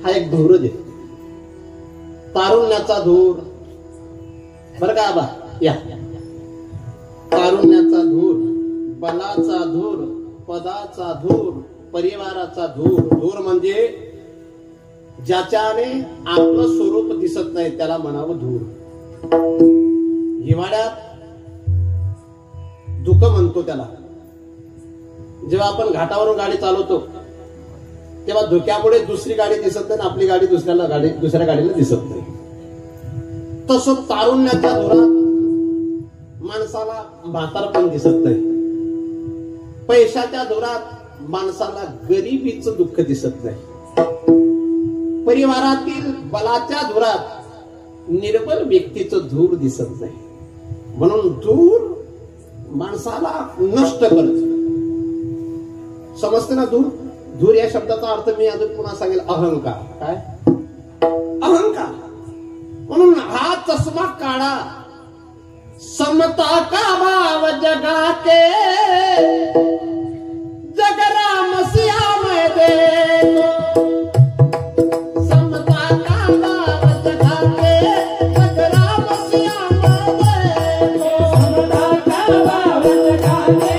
हा एक धूरच आहे, तारुण्याचा धूर. बरं का आबा, या तारुण्याचा धूर, बलाचा धूर, पदाचा धूर, परिवाराचा धूर. धूर म्हणजे ज्याच्याने आपलं स्वरूप दिसत नाही त्याला म्हणावं धूर. हिवाळ्यात धुक म्हणतो त्याला. जेव्हा आपण घाटावरून गाडी चालवतो तेव्हा धुक्यामुळे दुसरी गाडी दिसत नाही, आपली गाडी दुसऱ्या गाडीला दिसत नाही. तसं तारुण्याच्या धुरात माणसाला म्हातारपण दिसत नाही. पैशाच्या धुरात माणसाला गरिबीचं दुःख दिसत नाही. परिवारातील बलाच्या धुरात निर्बल व्यक्तीचं धूर दिसत नाही. म्हणून धूर माणसाला नष्ट करत. समजते ना धूर? धूर या शब्दाचा अर्थ मी अजून पुन्हा सांगेल, अहंकार. काय अहंकार? म्हणून हा चष्मा काढा. समता का भाव जगा के जग राम श्याम देखो. समता का भाव जगा के जग राम श्याम देखो. समता का भाव जगा के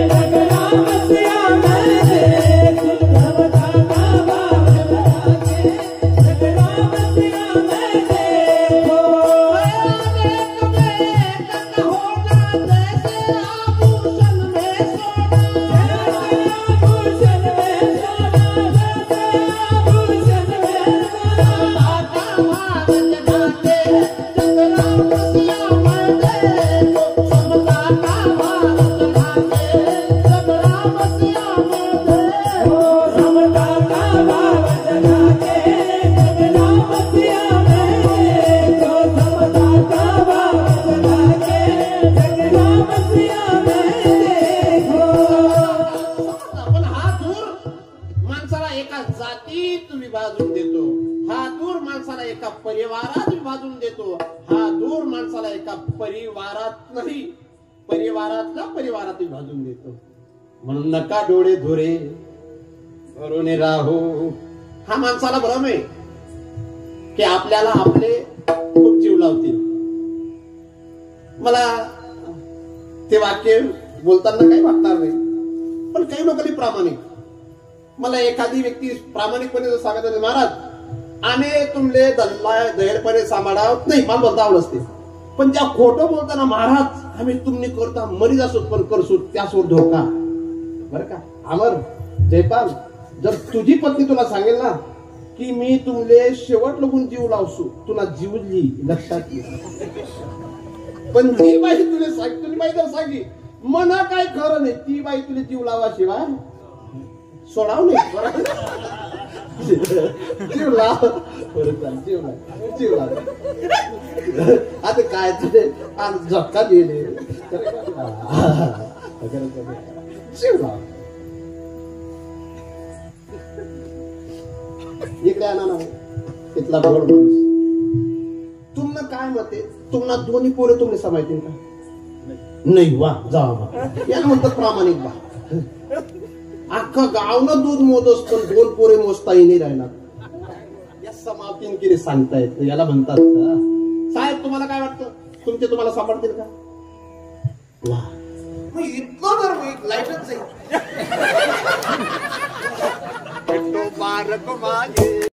जग राम श्याम देखो. समता का भाव जगा के जग राम श्याम देखो. परिवारात विभाजून देतो. हा दूर माणसाला एका परिवारात नाही, परिवारातला परिवारात विभाजून देतो. म्हणून नका डोळे धुरे करून राहू. हा माणसाला भ्रम आहे की आपल्याला आपले खूप जीव लावतील. मला ते वाक्य बोलताना काही वाटणार नाही, पण काही लोकांनी प्रामाणिक. मला एखादी व्यक्ती प्रामाणिकपणे सांगत होते, महाराज आम्ही तुमले दहेरपणे सांभाळावत नाही, मला बोलता आवड असते. पण ज्या खोटं बोलताना महाराज आम्ही तुम्ही करता मरीज असो पण करसो त्यासोर धोका. बरं का अमर जयपाल, जर तुझी पत्नी तुला सांगेल ना की मी तुमले शेवट लगून जीव लावसू, तुला जीवली लक्षात ये. पण ती बाई तुला सांग, तुझी बाई जर सांगी मना काय खरं नाही, ती बाई तुला जीव लावाशिवाय सोडाव नाही. जीव लाव, जीव लाव. आता काय तुझे झटका दिले, जीव लाव. इकडे आणा ना तिथला गोड माणूस. तुम्हाला काय मते, तुम्हाला दोन्ही पोरे तुम्ही सांभाळतील का? नाही. वा जा याला म्हणतात प्रामाणिक बा. अख्खा गावनं दूध मोजस पण दोन पोरे मोजताही नाही राहणार. या समाप्तीन किती सांगतायत याला म्हणतात. साहेब तुम्हाला काय वाटतं, तुमचे तुम्हाला सांभाळतील का? वा इतकं जर लाईटच आहे.